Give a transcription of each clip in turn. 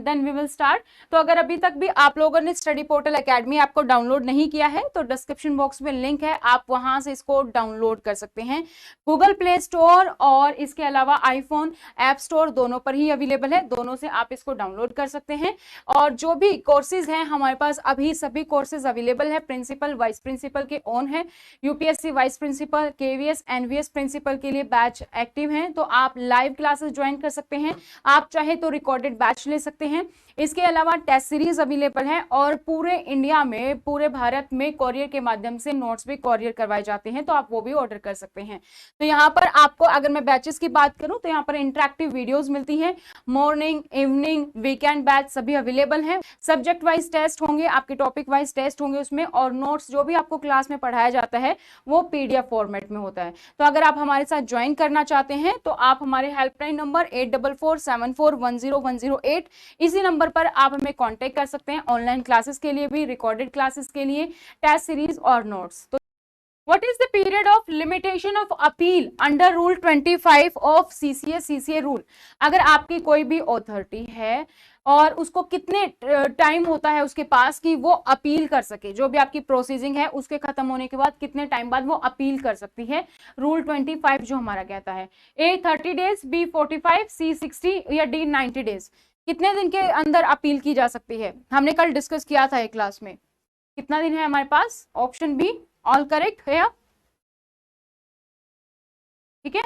Then we will start. तो अगर अभी तक भी आप लोगों ने स्टडी पोर्टल एकेडमी ऐप को डाउनलोड नहीं किया है तो डिस्क्रिप्शन बॉक्स में लिंक है, आप वहां से इसको डाउनलोड कर सकते हैं। गूगल प्ले स्टोर और इसके अलावा आईफोन ऐप स्टोर दोनों पर ही अवेलेबल है, दोनों से आप इसको डाउनलोड कर सकते हैं। और जो भी कोर्सेज हैं हमारे पास अभी सभी कोर्सेज अवेलेबल है, प्रिंसिपल वाइस प्रिंसिपल के ऑन है, UPSC vice principal, KVS NVS principal के लिए बैच एक्टिव हैं, तो आप लाइव क्लासेस ज्वाइन कर सकते हैं, आप चाहे तो रिकॉर्डेड बैच ले सकते हैं। इसके अलावा टेस्ट सीरीज अवेलेबल है और पूरे इंडिया में, पूरे भारत में कोरियर के माध्यम से नोट्स भी कोरियर करवाए जाते हैं, तो आप वो भी ऑर्डर कर सकते हैं। तो यहाँ पर आपको अगर मैं बैचेस की बात करूं तो यहाँ पर इंटरेक्टिव वीडियोस मिलती हैं, मॉर्निंग, इवनिंग, वीकेंड बैच सभी अवेलेबल हैं। सब्जेक्ट वाइज टेस्ट होंगे, आपके टॉपिक वाइज टेस्ट होंगे उसमें, और नोट्स जो भी आपको क्लास में पढ़ाया जाता है वो पीडीएफ फॉर्मेट में होता है। तो अगर आप हमारे साथ ज्वाइन करना चाहते हैं तो आप हमारे हेल्पलाइन नंबर 8447410108 इसी नंबर पर आप हमें कांटेक्ट कर सकते हैं, ऑनलाइन क्लासेस के लिए भी, रिकॉर्डेड क्लासेस के लिए, टेस्ट सीरीज और नोट्स। तो What is the period of limitation of appeal under Rule 25 of CCA rule? अगर आपकी कोई भी अथॉरिटी है और उसको कितने टाइम होता है उसके पास कि वो अपील कर सके, जो भी आपकी प्रोसीजिंग है उसके खत्म होने के बाद कितने टाइम बाद वो अपील कर सकती है, रूल 25 जो हमारा कहता है। A 30 डेज, B 45, C 60 या D 90 डेज। कितने दिन के अंदर अपील की जा सकती है, हमने कल डिस्कस किया था एक क्लास में। कितना दिन है हमारे पास? ऑप्शन बी ऑल करेक्ट है, ठीक है,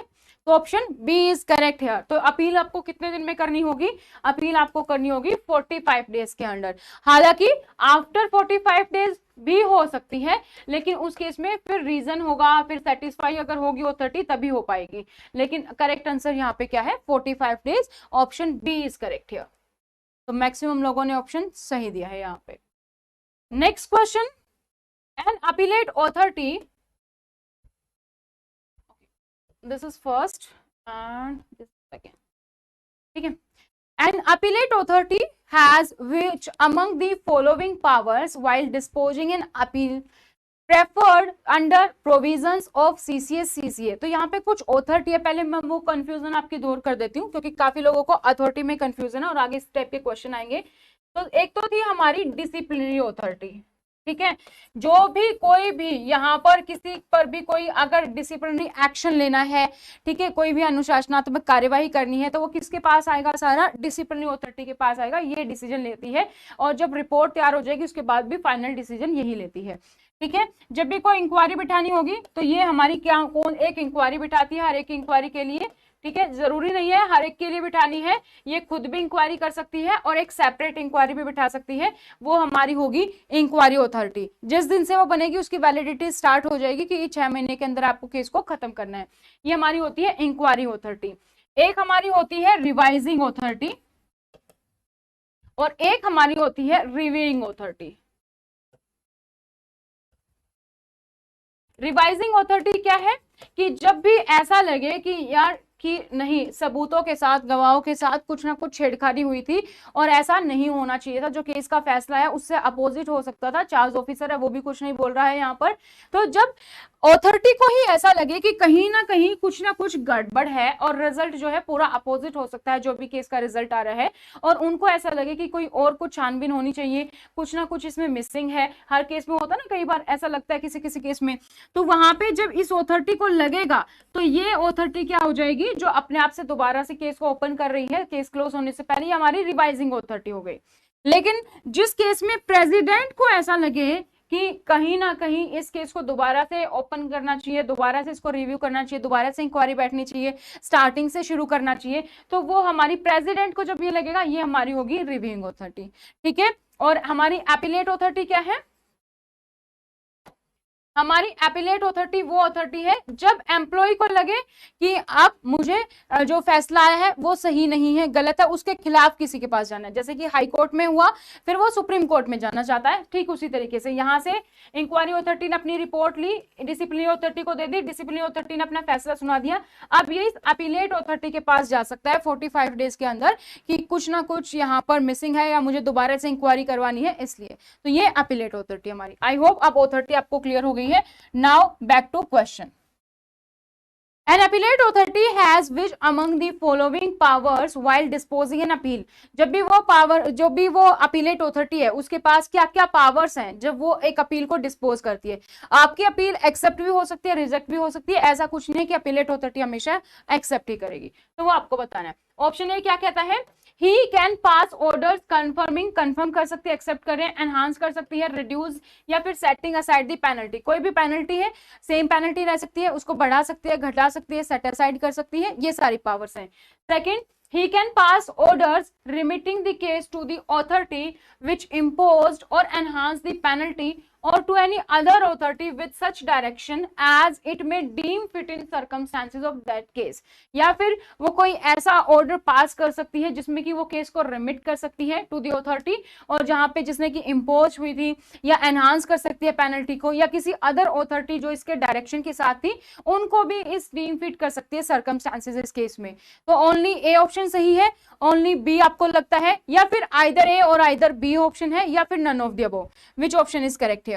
तो ऑप्शन बी इज करेक्ट है। तो अपील आपको कितने दिन में करनी होगी? अपील आपको करनी होगी 45 डेज के अंदर। हालांकि आफ्टर 45 डेज भी हो सकती है, लेकिन उस केस में फिर रीजन होगा, फिर सेटिस्फाई अगर होगी अथॉरिटी तभी हो पाएगी। लेकिन करेक्ट आंसर यहाँ पे क्या है? 45 days, option B is correct है। तो मैक्सिमम लोगों ने ऑप्शन सही दिया है यहाँ पे। Next question, an appellate authority, this is first and this second, ठीक है। An appellate authority has which among the following powers while disposing an appeal preferred under provisions of CCA। तो यहाँ पे कुछ अथॉरिटी है, पहले मैं वो कंफ्यूजन आपकी दूर कर देती हूँ क्योंकि काफी लोगों को अथॉरिटी में कंफ्यूजन है और आगे इस टाइप के क्वेश्चन आएंगे। तो एक तो थी हमारी डिसिप्लिनरी अथॉरिटी, ठीक है, जो भी कोई भी यहाँ पर किसी पर भी कोई अगर डिसिप्लिनरी एक्शन लेना है, ठीक है, कोई भी अनुशासनात्मक कार्यवाही करनी है तो वो किसके पास आएगा? सारा डिसिप्लिनरी अथॉरिटी के पास आएगा, ये डिसीजन लेती है और जब रिपोर्ट तैयार हो जाएगी उसके बाद भी फाइनल डिसीजन यही लेती है, ठीक है। जब भी कोई इंक्वायरी बिठानी होगी तो ये हमारी क्या, कौन एक इंक्वायरी बिठाती है हर एक इंक्वायरी के लिए, ठीक है, जरूरी नहीं है हर एक के लिए बिठानी है, ये खुद भी इंक्वायरी कर सकती है और एक सेपरेट इंक्वायरी भी बिठा सकती है, वो हमारी होगी इंक्वायरी अथॉरिटी। जिस दिन से वो बनेगी उसकी वैलिडिटी स्टार्ट हो जाएगी कि 6 महीने के अंदर आपको केस को खत्म करना है, ये हमारी होती है इंक्वायरी अथॉरिटी। एक हमारी होती है रिवाइजिंग अथॉरिटी और एक हमारी होती है रिव्यूइंग अथॉरिटी। रिवाइजिंग अथॉरिटी क्या है कि जब भी ऐसा लगे कि यार कि नहीं, सबूतों के साथ, गवाहों के साथ कुछ ना कुछ छेड़खानी हुई थी और ऐसा नहीं होना चाहिए था, जो केस का फैसला है उससे अपोजिट हो सकता था, चार्ज ऑफिसर है वो भी कुछ नहीं बोल रहा है यहाँ पर, तो जब अथॉरिटी को ही ऐसा लगे कि कहीं ना कहीं कुछ ना कुछ गड़बड़ है और रिजल्ट जो है पूरा अपोजिट हो सकता है जो भी केस का रिजल्ट आ रहा है, और उनको ऐसा लगे कि कोई और कुछ छानबीन होनी चाहिए, कुछ ना कुछ इसमें मिसिंग है, हर केस में होता है ना, कई बार ऐसा लगता है किसी किसी केस में, तो वहां पे जब इस अथॉरिटी को लगेगा तो ये अथॉरिटी क्या हो जाएगी, जो अपने आप से दोबारा से केस को ओपन कर रही है केस क्लोज होने से पहले, हमारी रिवाइजिंग अथॉरिटी हो गई। लेकिन जिस केस में प्रेसिडेंट को ऐसा लगे कि कहीं ना कहीं इस केस को दोबारा से ओपन करना चाहिए, दोबारा से इसको रिव्यू करना चाहिए, दोबारा से इंक्वायरी बैठनी चाहिए, स्टार्टिंग से शुरू करना चाहिए, तो वो हमारी प्रेसिडेंट को जब ये लगेगा, ये हमारी होगी रिव्यूइंग अथॉरिटी, ठीक है। और हमारी एपिलेट अथॉरिटी क्या है? हमारी एपिलेट अथॉरिटी वो अथॉरिटी है जब एम्प्लॉय को लगे कि अब मुझे जो फैसला आया है वो सही नहीं है, गलत है, उसके खिलाफ किसी के पास जाना है, जैसे कि हाई कोर्ट में हुआ फिर वो सुप्रीम कोर्ट में जाना चाहता है, ठीक उसी तरीके से यहाँ से इंक्वायरी अथॉरिटी ने अपनी रिपोर्ट ली, डिसिप्लिनरी अथॉरिटी को दे दी, डिसिप्लिनरी अथॉरिटी ने अपना फैसला सुना दिया, अब ये एपिलेट अथॉरिटी के पास जा सकता है 45 डेज के अंदर कि कुछ ना कुछ यहाँ पर मिसिंग है या मुझे दोबारा से इंक्वायरी करवानी है, इसलिए तो ये एपिलेट अथॉरिटी हमारी। आई होप अब अथॉरिटी आपको क्लियर हो गई है। Now back to question. An appellate authority has which among the following powers while disposing an appeal? जब भी वो अपीलेट ऑथोरिटी है उसके पास क्या क्या पावर्स हैं जब वो एक अपील को डिस्पोज करती है। आपकी अपील एक्सेप्ट भी हो सकती है, रिजेक्ट भी हो सकती है, ऐसा कुछ नहीं कि अपीलेट ऑथोरिटी हमेशा एक्सेप्ट ही करेगी, तो वो आपको बताना है। ऑप्शन ए क्या कहता है, he can pass orders confirming, confirm कर सकती है, एक्सेप्ट करें, एनहांस कर सकती है, रिड्यूस या फिर सेटिंग असाइड दी पेनल्टी, कोई भी पेनल्टी है सेम पेनल्टी रह सकती है, उसको बढ़ा सकती है, घटा सकती है, सेट असाइड कर सकती है, ये सारी पावर्स हैं। Second, he can pass orders remitting the case to the authority which imposed or enhanced the penalty or to any other authority with such direction as it may deem fit in circumstances of that case। या फिर वो कोई ऐसा order pass कर सकती है जिसमें कि वो केस को रिमिट कर सकती है टू दी अथॉरिटी, और जहां पे जिसने की इम्पोज हुई थी, या एनहांस कर सकती है पेनल्टी को, या किसी अदर अथॉरिटी जो इसके डायरेक्शन के साथ थी उनको भी इस डीम फिट कर सकती है सर्कमस्टांसेस इस केस में। तो ओनली ए ऑप्शन सही है, ओनली बी आपको लगता है, या फिर आइदर ए और आइदर बी ऑप्शन है, या फिर none of the above, which option is correct है।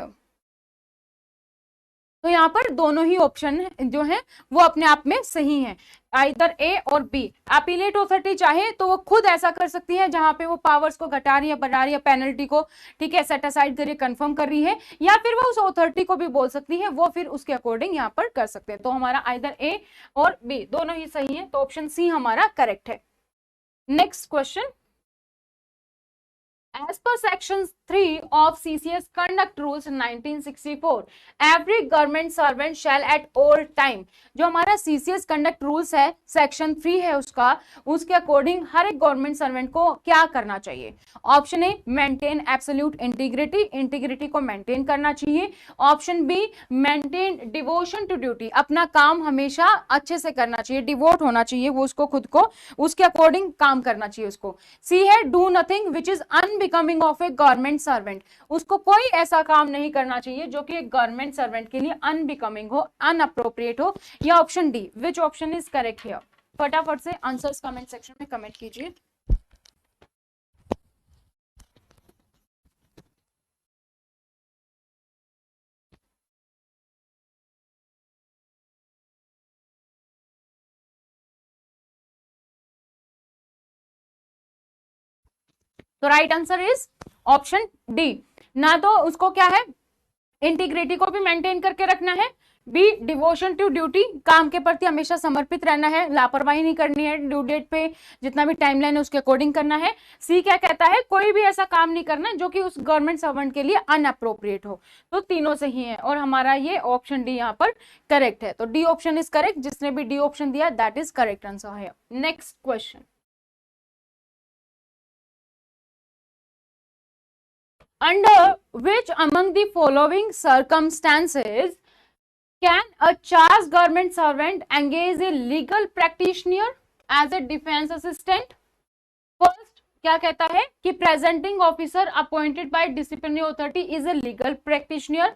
तो यहाँ पर दोनों ही ऑप्शन जो है वो अपने आप में सही हैं, आइदर ए और बी। अपीलेट ऑथोरिटी चाहे तो वो खुद ऐसा कर सकती है जहां पे वो पावर्स को घटा रही है, बढ़ा रही है, पेनल्टी को ठीक है सेट असाइड कर रही है, कंफर्म कर रही है, या फिर वो उस अथॉरिटी को भी बोल सकती है, वो फिर उसके अकॉर्डिंग यहाँ पर कर सकते हैं। तो हमारा आइदर ए और बी दोनों ही सही है, तो ऑप्शन सी हमारा करेक्ट है। Next question, as per section 3 of CCS conduct rules 1964 every government servant shall at all time, जो हमारा CCS conduct rules है सेक्शन 3 है उसके अकॉर्डिंग हर एक गवर्नमेंट सर्वेंट को क्या करना चाहिए। Option A maintain absolute integrity, integrity को मेंटेन करना चाहिए। Option B maintain devotion to duty, अपना काम हमेशा अच्छे से करना चाहिए, डिवोट होना चाहिए वो उसको, खुद को उसके अकॉर्डिंग काम करना चाहिए उसको। सी है do nothing which is unbecoming of A government servant, उसको कोई ऐसा काम नहीं करना चाहिए जो कि एक गवर्नमेंट सर्वेंट के लिए अनबिकमिंग हो, अनअप्रोप्रिएट हो। या option D, which option is correct here. फटाफट से आंसर्स कमेंट सेक्शन में कमेंट कीजिए। तो right answer is option D. ना तो उसको क्या है इंटीग्रिटी को भी मेंटेन करके रखना है, बी डिवोशन टू ड्यूटी, काम के प्रति हमेशा समर्पित रहना है, लापरवाही नहीं करनी है, ड्यू डेट पे जितना भी टाइमलाइन है उसके अकॉर्डिंग करना है। सी क्या कहता है, कोई भी ऐसा काम नहीं करना जो कि उस गवर्नमेंट सर्वेंट के लिए अनअप्रोप्रिएट हो। तो तीनों सही है और हमारा ये ऑप्शन डी यहाँ पर करेक्ट है। तो डी ऑप्शन इज करेक्ट, जिसने भी डी ऑप्शन दिया दैट इज करेक्ट आंसर है। Next question, under which among the following circumstances can a charged government servant engage a legal practitioner as a defense assistant? First क्या कहता है कि presenting officer appointed by disciplinary authority is a legal practitioner.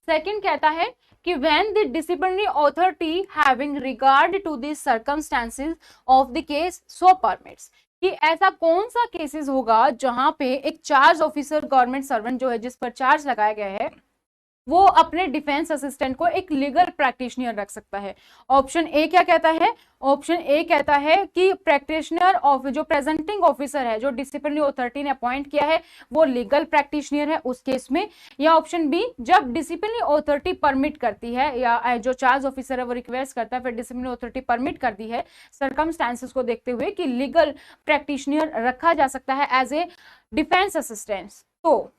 Second कहता है कि when the disciplinary authority having regard to the circumstances of the case so permits, कि ऐसा कौन सा केसेस होगा जहां पे एक चार्ज ऑफिसर गवर्नमेंट सर्वेंट जो है जिस पर चार्ज लगाया गया है वो अपने डिफेंस असिस्टेंट को एक लीगल प्रैक्टिशनर रख सकता है। ऑप्शन ए क्या कहता है, ऑप्शन ए कहता है कि प्रैक्टिशनर ऑफ जो प्रेजेंटिंग ऑफिसर है जो डिसिप्लिनरी अथॉरिटी ने अपॉइंट किया है वो लीगल प्रैक्टिशनर है उस केस में। या ऑप्शन बी जब डिसिप्लिनरी अथॉरिटी परमिट करती है या जो चार्ज ऑफिसर है वो रिक्वेस्ट करता है फिर डिसिप्लिनरी अथॉरिटी परमिट करती है सर्कमस्टांसेस को देखते हुए कि लीगल प्रैक्टिशनर रखा जा सकता है एज ए डिफेंस असिस्टेंट। तो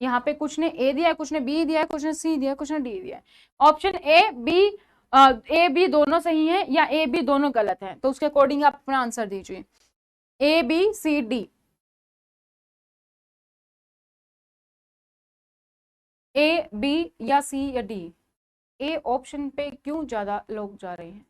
यहाँ पे कुछ ने ए दिया है, कुछ ने बी दिया है, कुछ ने सी दिया है, कुछ ने डी दिया है। ऑप्शन ए बी दोनों सही है या ए बी दोनों गलत है, तो उसके अकॉर्डिंग आप अपना आंसर दीजिए। A B C D, A B या सी या डी, ए ऑप्शन पे क्यों ज्यादा लोग जा रहे हैं।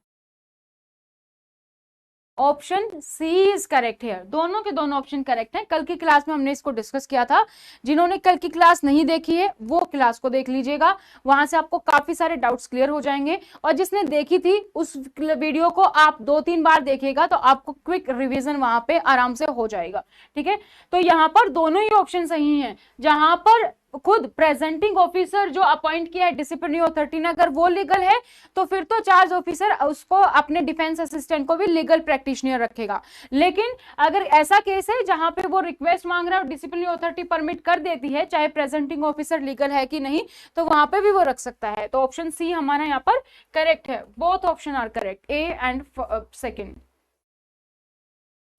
ऑप्शन सी इज करेक्ट है, दोनों के दोनों ऑप्शन करेक्ट हैं। कल की क्लास में हमने इसको डिस्कस किया था, जिन्होंने कल की क्लास नहीं देखी है वो क्लास को देख लीजिएगा, वहां से आपको काफी सारे डाउट्स क्लियर हो जाएंगे। और जिसने देखी थी उस वीडियो को आप 2-3 बार देखिएगा तो आपको क्विक रिवीजन वहां पे आराम से हो जाएगा। ठीक है, तो यहाँ पर दोनों ही ऑप्शन सही है। जहां पर खुद प्रेजेंटिंग ऑफिसर जो अपॉइंट किया है डिसिप्लिनरी अथॉरिटी ने, अगर वो लीगल है तो फिर तो चार्ज ऑफिसर उसको अपने डिफेंस असिस्टेंट को भी लीगल प्रैक्टिशनर रखेगा। लेकिन अगर ऐसा केस है जहां पे वो रिक्वेस्ट मांग रहा है और डिसिप्लिनरी अथॉरिटी परमिट कर देती है, चाहे प्रेजेंटिंग ऑफिसर लीगल है कि नहीं, तो वहां पे भी वो रख सकता है। तो ऑप्शन सी हमारा यहाँ पर करेक्ट है। Both option are correct, A and second.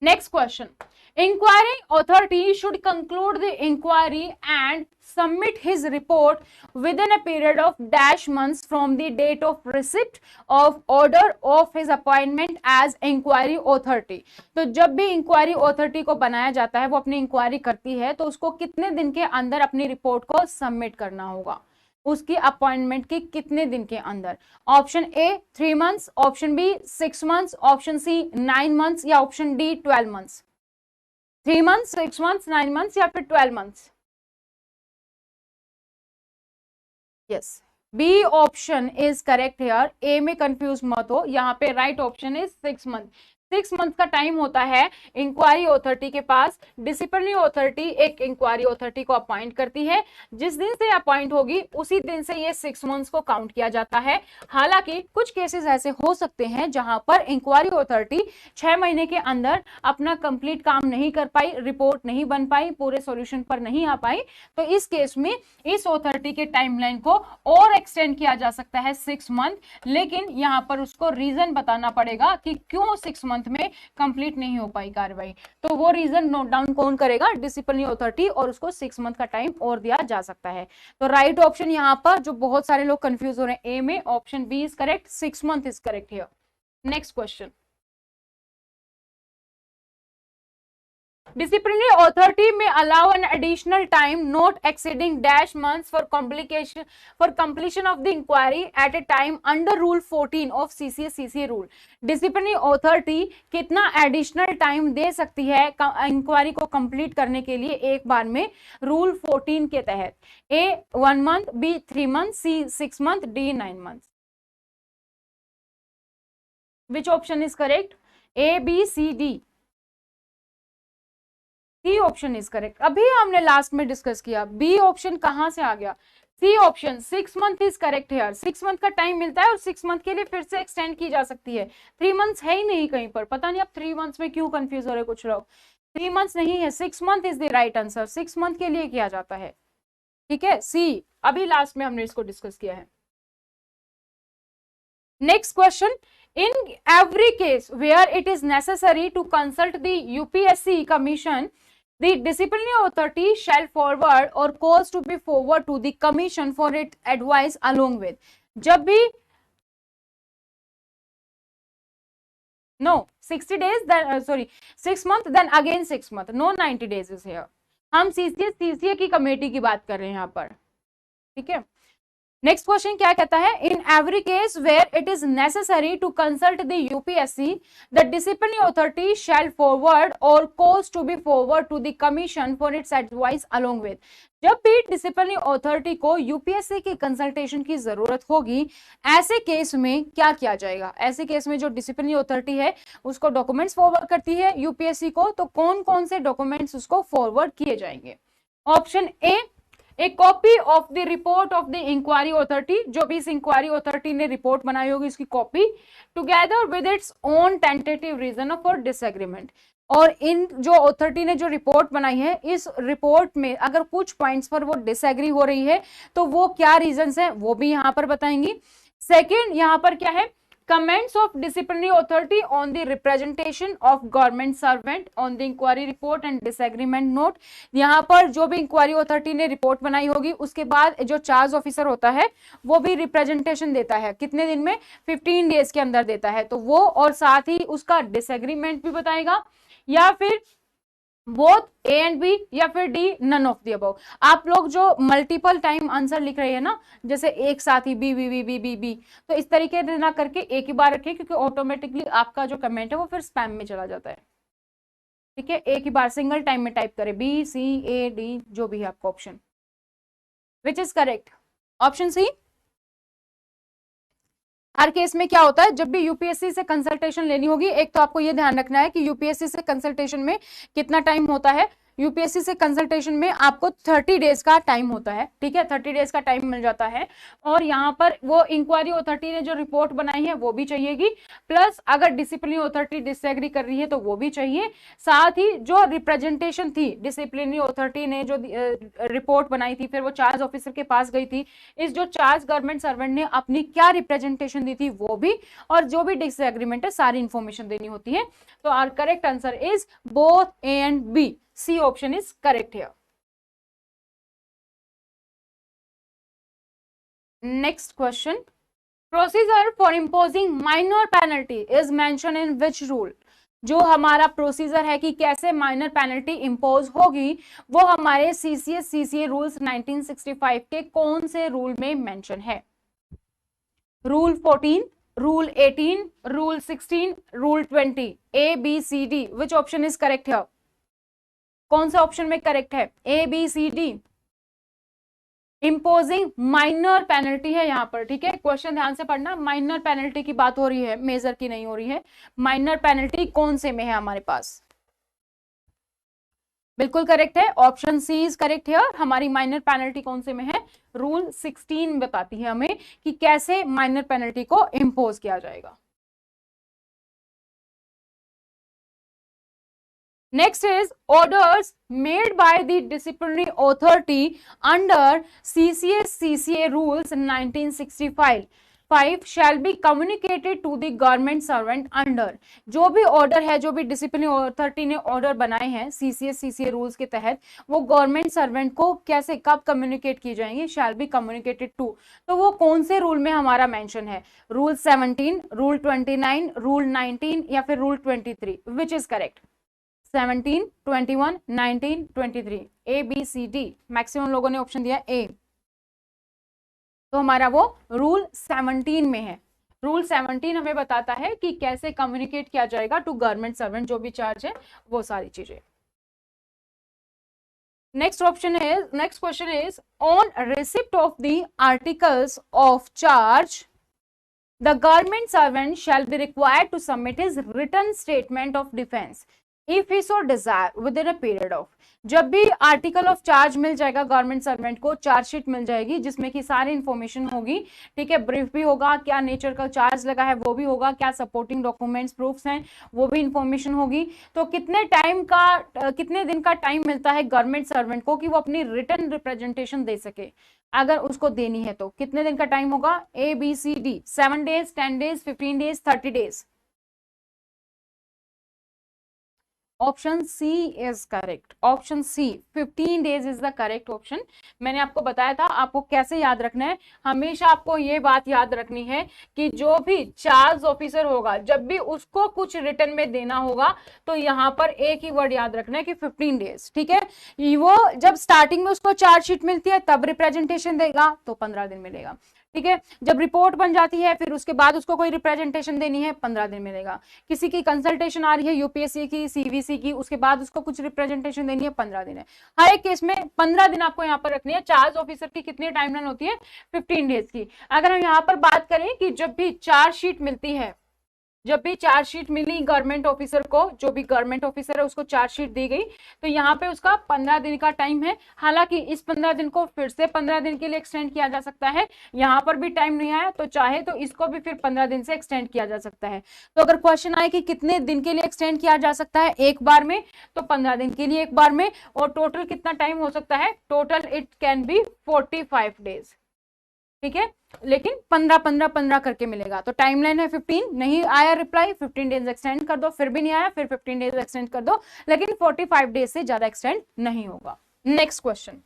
Next question. Inquiry authority should conclude the inquiry and submit his report within a period of dash months from the date of receipt of order of his appointment as inquiry authority. तो जब भी inquiry authority को बनाया जाता है, वो अपनी inquiry करती है, तो उसको कितने दिन के अंदर अपनी रिपोर्ट को सबमिट करना होगा, उसकी अपॉइंटमेंट के कितने दिन के अंदर। Option A 3 months, option B 6 months, option C 9 months या option D 12 months. 3 months, 6 months, 9 months या फिर 12 months. Yes, B option is correct here. A में कंफ्यूज मत हो, यहाँ पे right option is 6 month. 6 month का टाइम होता है इंक्वायरी अथॉरिटी के पास। डिसिप्लिनरी अथॉरिटी एक इंक्वायरी अथॉरिटी को अपॉइंट करती है, जिस दिन से अपॉइंट होगी उसी दिन से ये 6 मंथ्स को काउंट किया जाता है। हालांकि कुछ केसेस ऐसे हो सकते हैं जहां पर इंक्वायरी अथॉरिटी 6 महीने के अंदर अपना कंप्लीट काम नहीं कर पाई, रिपोर्ट नहीं बन पाई, पूरे सॉल्यूशन पर नहीं आ पाई, तो इस केस में इस अथॉरिटी के टाइमलाइन को और एक्सटेंड किया जा सकता है 6 मंथ। लेकिन यहां पर उसको रीजन बताना पड़ेगा कि क्यों 6 मंथ में कंप्लीट नहीं हो पाई कार्रवाई। तो वो रीजन नोट डाउन कौन करेगा? डिसिप्लिनरी अथॉरिटी, और उसको 6 मंथ का टाइम और दिया जा सकता है। तो राइट ऑप्शन यहां पर, जो बहुत सारे लोग कंफ्यूज हो रहे हैं, ए में option B is correct, 6 month is correct here. Next question. Disciplinary authority may allow an additional time not exceeding dash months for completion of the inquiry at a time under Rule 14 of CCA rule. Disciplinary authority कितना additional time दे सकती है inquiry को complete करने के लिए एक बार में rule 14 के तहत? A 1 month, B 3 months, C 6 month, D 9 months. Which option is correct? A, B, C, D. C option is correct. अभी हमने लास्ट में डिस्कस किया, बी ऑप्शन कहां से आ गया? C option 6 month is correct है यार। 6 मंथ का टाइम मिलता है और 6 मंथ के लिए फिर से एक्सटेंड की जा सकती है। 3 मंथ्स है ही नहीं कहीं पर, पता नहीं आप 3 मंथ्स में क्यों कंफ्यूज हो रहे कुछ लोग। 3 मंथ्स नहीं है, 6 month is the right answer. 6 month के लिए किया जाता है, ठीक है, सी। अभी लास्ट में हमने इसको डिस्कस किया है। Next question. In every case where it is necessary to consult the UPSC Commission, the disciplinary authority shall forward or cause to be forward to the Commission for its advice along with. जब भी no 60 days, then sorry 6 month, then again 6 month, no 90 days is here. हम CCA की committee की बात कर रहे हैं यहाँ पर, ठीक है। नेक्स्ट क्वेश्चन क्या कहता है? In every case where it is necessary to consult the UPSC, the disciplinary authority shall forward or cause to be forward to the commission for its advice along with. जब भी disciplinary authority को UPSC की consultation की जरूरत होगी, ऐसे case में क्या किया जाएगा? ऐसे केस में जो डिसिप्लिनरी अथॉरिटी है उसको डॉक्यूमेंट्स फॉरवर्ड करती है यूपीएससी को, तो कौन कौन से डॉक्यूमेंट्स उसको फॉरवर्ड किए जाएंगे? Option A, a copy of the report of the inquiry authority, जो भी इस इंक्वायरी अथॉरिटी ने रिपोर्ट बनाई होगी उसकी copy, together with its own tentative reason for disagreement. और इन जो अथॉरिटी ने जो रिपोर्ट बनाई है, इस रिपोर्ट में अगर कुछ पॉइंट्स पर वो डिसएग्री हो रही है तो वो क्या रीजंस हैं वो भी यहाँ पर बताएंगी। सेकेंड, यहाँ पर क्या है? Comments of disciplinary authority on the representation of government servant on the inquiry report and disagreement note। यहाँ पर जो भी इंक्वायरी अथॉरिटी ने रिपोर्ट बनाई होगी उसके बाद जो चार्ज ऑफिसर होता है वो भी रिप्रेजेंटेशन देता है, कितने दिन में? 15 डेज के अंदर देता है, तो वो और साथ ही उसका डिसएग्रीमेंट भी बताएगा, या फिर बोथ ए एंड बी, या फिर D none of the above. आप लोग जो मल्टीपल टाइम आंसर लिख रहे हैं ना, जैसे एक साथ ही B B B B B B, तो इस तरीके से ना करके एक ही बार रखें, क्योंकि ऑटोमेटिकली आपका जो कमेंट है वो फिर स्पैम में चला जाता है, ठीक है। एक ही बार सिंगल टाइम में टाइप करें, बी सी ए डी, जो भी है आपका option. Which is correct? Option C. हर केस में क्या होता है, जब भी यूपीएससी से कंसल्टेशन लेनी होगी, एक तो आपको ये ध्यान रखना है कि यूपीएससी से कंसल्टेशन में कितना टाइम होता है। यूपीएससी से कंसल्टेशन में आपको 30 डेज का टाइम होता है, ठीक है, 30 डेज का टाइम मिल जाता है। और यहाँ पर वो इंक्वायरी अथॉरिटी ने जो रिपोर्ट बनाई है वो भी चाहिएगी, प्लस अगर डिसिप्लिनरी अथॉरिटी डिसएग्री कर रही है तो वो भी चाहिए। साथ ही जो रिप्रेजेंटेशन थी, डिसिप्लिनरी अथॉरिटी ने जो रिपोर्ट बनाई थी, फिर वो चार्ज ऑफिसर के पास गई थी, इस जो चार्ज गवर्नमेंट सर्वेंट ने अपनी क्या रिप्रेजेंटेशन दी थी वो भी, और जो भी डिसएग्रीमेंट है सारी इंफॉर्मेशन देनी होती है। तो our correct answer is both A and B, C option is correct here. Next question, procedure for imposing minor penalty is mention in which rule. जो हमारा प्रोसीजर है कि कैसे माइनर पेनल्टी इंपोज होगी वो हमारे सीसीए रूल्स 1965 के कौन से रूल में मेंशन है? Rule 14, rule 18, rule 16, rule 20, A B C D, which option is correct है? कौन सा ऑप्शन में करेक्ट है? A B C D. Imposing minor penalty है यहाँ पर, ठीक है, क्वेश्चन ध्यान से पढ़ना, माइनर पेनल्टी की बात हो रही है, मेजर की नहीं हो रही है। माइनर पेनल्टी कौन से में है हमारे पास? बिल्कुल करेक्ट है, ऑप्शन सी इज करेक्ट है। हमारी माइनर पेनल्टी कौन से में है? रूल 16 बताती है हमें कि कैसे माइनर पेनल्टी को इंपोज किया जाएगा। Next is orders made by the disciplinary authority under CCA rules 1965 shall be communicated to the government servant under। जो भी ऑर्डर है, जो भी डिसिप्लिनरी अथॉरिटी ने ऑर्डर बनाए हैं सीसीए रूल्स के तहत, वो गवर्नमेंट सर्वेंट को कैसे कब कम्युनिकेट की जाएंगे? Shall be communicated to. तो वो कौन से रूल में हमारा मेंशन है? रूल 17, रूल 29, रूल 19 या फिर rule 23, which is correct? 17, 21, 19, 23, A B C D. Maximum लोगों ने ऑप्शन दिया ए, तो हमारा वो रूल 17 में है। रूल 17 हमें बताता है कि कैसे कम्युनिकेट किया जाएगा टू गवर्नमेंट सर्वेंट, जो भी चार्ज है वो सारी चीजें। Next question is on receipt of the articles of charge the government servant shall be required to submit his written statement of defense if he so desire within a period of। जब भी article of charge मिल जाएगा government servant को, chargesheet मिल जाएगी जिसमें कि सारी information होगी, ठीक है, ब्रीफ भी होगा, क्या नेचर का चार्ज लगा है वो भी होगा, क्या सपोर्टिंग डॉक्यूमेंट्स प्रूफ्स हैं वो भी इंफॉर्मेशन होगी। तो कितने दिन का टाइम मिलता है गवर्नमेंट सर्वेंट को कि वो अपनी रिटन रिप्रेजेंटेशन दे सके? अगर उसको देनी है तो कितने दिन का टाइम होगा? A B C D, 7 days, 10 days, 15 days, 30 days. Option C is correct, option C 15 days is the correct option. मैंने आपको बताया था आपको कैसे याद रखना है, हमेशा आपको ये बात याद रखनी है कि जो भी चार्ज ऑफिसर होगा जब भी उसको कुछ रिटर्न में देना होगा तो यहाँ पर एक ही वर्ड याद रखना है कि 15 डेज, ठीक है। वो जब स्टार्टिंग में उसको चार्जशीट मिलती है तब रिप्रेजेंटेशन देगा तो 15 दिन मिलेगा, ठीक है। जब रिपोर्ट बन जाती है फिर उसके बाद उसको कोई रिप्रेजेंटेशन देनी है 15 दिन मिलेगा। किसी की कंसल्टेशन आ रही है यूपीएससी की, सीवीसी की, उसके बाद उसको कुछ रिप्रेजेंटेशन देनी है 15 दिन है। हर एक केस में 15 दिन आपको यहाँ पर रखनी है। चार्ज ऑफिसर की कितनी टाइमलाइन होती है? 15 डेज की। अगर हम यहाँ पर बात करें कि जब भी चार्जशीट मिलती है, जब भी चार्जशीट मिली गवर्नमेंट ऑफिसर को, जो भी गवर्नमेंट ऑफिसर है उसको चार्जशीट दी गई, तो यहाँ पे उसका 15 दिन का टाइम है। हालांकि इस 15 दिन को फिर से 15 दिन के लिए एक्सटेंड किया जा सकता है। यहाँ पर भी टाइम नहीं आया तो चाहे तो इसको भी फिर 15 दिन से एक्सटेंड किया जा सकता है। तो अगर क्वेश्चन आए कि कितने दिन के लिए एक्सटेंड किया जा सकता है एक बार में, तो 15 दिन के लिए एक बार में। और टोटल कितना टाइम हो सकता है? Total it can be 45 days, ठीक है, लेकिन 15 करके मिलेगा। तो टाइमलाइन है 15, नहीं आया रिप्लाई 15 डेज एक्सटेंड कर दो, फिर भी नहीं आया फिर 15 डेज एक्सटेंड कर दो, लेकिन 45 डेज से ज्यादा एक्सटेंड नहीं होगा। Next question,